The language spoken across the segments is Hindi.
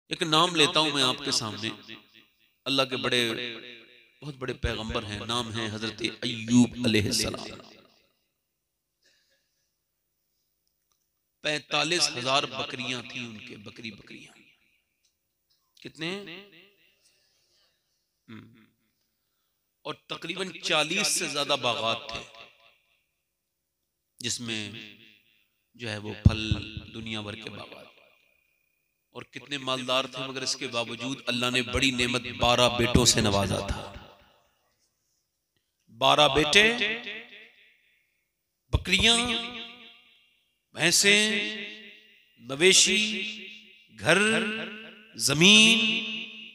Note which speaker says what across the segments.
Speaker 1: एक नाम लेता हूं मैं आपके सामने, अल्लाह के बड़े बहुत बड़े पैगंबर हैं, नाम है हजरत अय्यूब अलैहिस्सलाम। 45,000 बकरियां थी उनके, बकरियां कितने, और तकरीबन 40 से ज्यादा बागात थे जिसमें जो है वो फल दुनिया भर के बागात, और कितने मालदार थे, मगर इसके बावजूद अल्लाह ने बड़ी नेमत 12 बेटों से नवाजा था। 12 बेटे, बकरियां, भैंसे, मवेशी, घर, जमीन,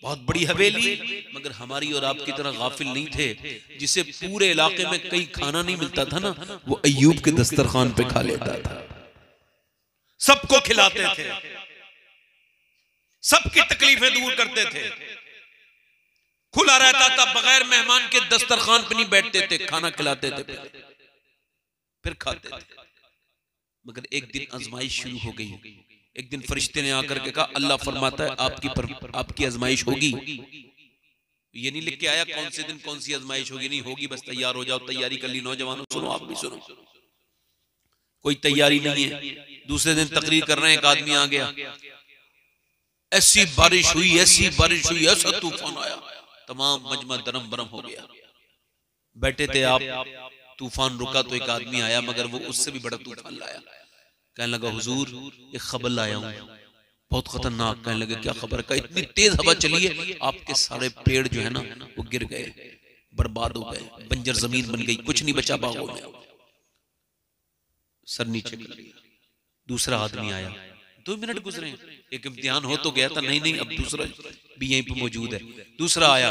Speaker 1: बहुत बड़ी हवेली, मगर हमारी और आपकी तरह गाफिल नहीं थे। जिसे पूरे इलाके में कहीं खाना नहीं मिलता था ना, वो अय्यूब के दस्तरखान पे खा लेता था। सबको खिलाते थे, सबकी तकलीफें दूर करते थे, खुला रहता था, बगैर मेहमान के दस्तरखान पे नहीं बैठते थे, खाना खिलाते थे, फिर खाते थे। मगर एक दिन आजमाइश शुरू हो गई। एक दिन फरिश्ते ने आकर के कहा, अल्लाह फरमाता है आपकी आजमाइश होगी। ये नहीं लिख के आया कौन से दिन कौन सी आजमाइश होगी, नहीं होगी, बस तैयार हो जाओ। तैयारी कर ली नौजवानों, सुनो आप भी सुनो, कोई तैयारी नहीं है। दूसरे दिन तकरीर कर रहे हैं, एक आदमी आ गया, ऐसी बारिश हुई, ऐसी बारिश हुई, ऐसा तूफान आया, तमाम मजमा दरम बरम हो गया। बैठे थे आप, तूफान रुका तो एक आदमी आया, मगर वो उससे भी बड़ा तूफान लाया। कहने लगा, हुजूर एक खबर लाया हूं, बहुत खतरनाक। कहने लगे, क्या खबर? का इतनी तेज हवा चली है, आपके सारे पेड़ जो है ना वो गिर गए, बर्बाद हो गए, बंजर जमीन बन गई, कुछ नहीं बचा बागों में। सर नीचे कर लिया। दूसरा आदमी आया, 2 मिनट गुजरे, एक इम्तिहान हो तो गया था, नहीं अब दूसरा भी यहीं पे मौजूद है। दूसरा आया,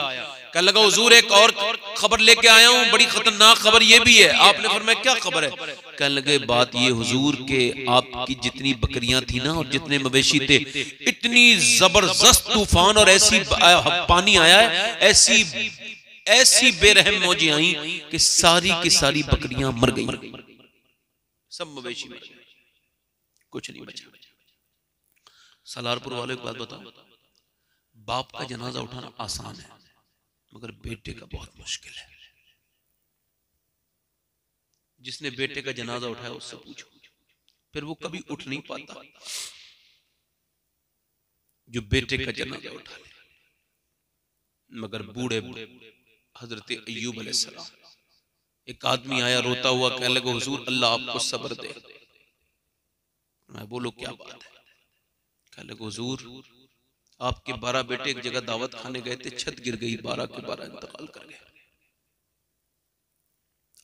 Speaker 1: कहने लगा, हुजूर एक और खबर लेके आया हूं, बड़ी खतरनाक खबर ये भी है। आपने फरमाया, क्या खबर है? कहने लगे, बात ये हुजूर के आपकी जितनी बकरियां थी ना और जितने मवेशी थे, इतनी जबरदस्त तूफान और ऐसी पानी आया है, ऐसी बेरहम मौजें आई कि सारी की सारी बकरियां मर गई, सब मवेशी मर गए, कुछ नहीं बचा। सलारपुर वाले एक बात बताओ, बाप का जनाजा उठाना आसान है, मगर बेटे का बहुत मुश्किल है। जिसने बेटे का जनाजा उठाया उससे पूछो, फिर वो कभी उठ नहीं पाता जो बेटे का जनाजा उठा ले। मगर बूढ़े हजरत अय्यूब अलैहिस्सलाम, एक आदमी आया रोता हुआ, कहने लगा, हुजूर अल्लाह आपको सब्र दे। मैं बोलो, क्या बात है? कहने लगा, हुजूर आपके 12 बेटे एक जगह दावत खाने गए थे, छत गिर गई, 12 के 12 इंतकाल कर गए।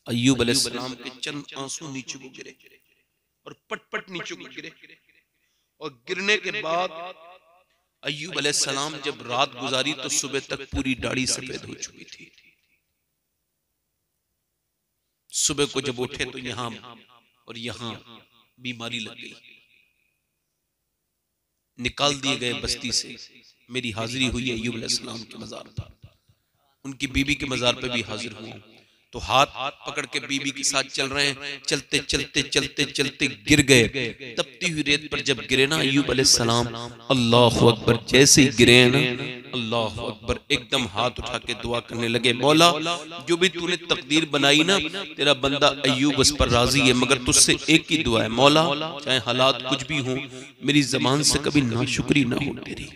Speaker 1: अय्यूब अलैहिस्सलाम के चंद आंसू नीचे को गिरे और पट नीचे को गिरे, और गिरने के बाद अय्यूब अलैहिस्सलाम जब रात गुजारी तो सुबह तक पूरी दाढ़ी सफेद हो चुकी थी। सुबह को जब उठे तो यहां और यहां बीमारी लग गई, निकाल दिए गए बस्ती से। मेरी हाजिरी हुई अय्यूब अलैहिस्सलाम के मजार पर, उनकी बीबी के मजार पे भी हाजिर हुआ, तो हाथ पकड़ के बीबी के साथ चल रहे हैं, चलते चलते चलते चलते गिर गए। तपती हुई रेत पर जब गिरे ना अय्यूब अलैहिस्सलाम, अल्लाहु अकबर, जैसे ही गिरे ना, अल्लाहु अकबर, एकदम हाथ उठा के दुआ करने लगे, मौला जो भी तूने तकदीर बनाई ना, तेरा बंदा अय्यूब उस पर राजी है, मगर तुझसे एक ही दुआ है, मौला चाहे हालात कुछ भी हो, मेरी जबान से कभी नाशुक्री ना हो तेरी।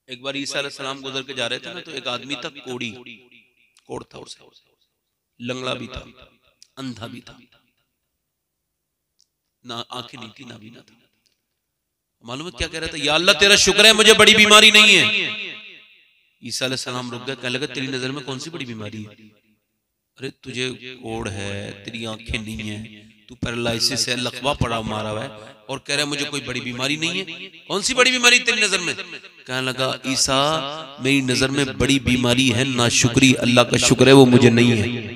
Speaker 1: एक बार ईसा अलैहिस्सलाम गुजर के जा रहे थे ना, तो एक आदमी था, कोढ़ था उसे, लंगड़ा भी था, अंधा भी था, ना आंखें नहीं थी, ना भी ना था। मालूम है क्या कह रहा था? या अल्लाह तेरा शुक्र है मुझे बड़ी बीमारी नहीं है। ईसा अलैहिस्सलाम रुक गए, कहने लगा, तेरी नजर में कौन सी बड़ी बीमारी है? अरे तुझे कोढ़ है, तेरी आंखें नहीं है, तू पैरालिसिस है, लकवा पड़ा मारा हुआ है, और कह रहा है मुझे कोई बड़ी बीमारी नहीं है। कौन सी बड़ी बीमारी तेरी नजर में? कहने लगा, ईसा मेरी नजर में बड़ी बीमारी है नाशुक्री, अल्लाह का शुक्र है वो मुझे नहीं है।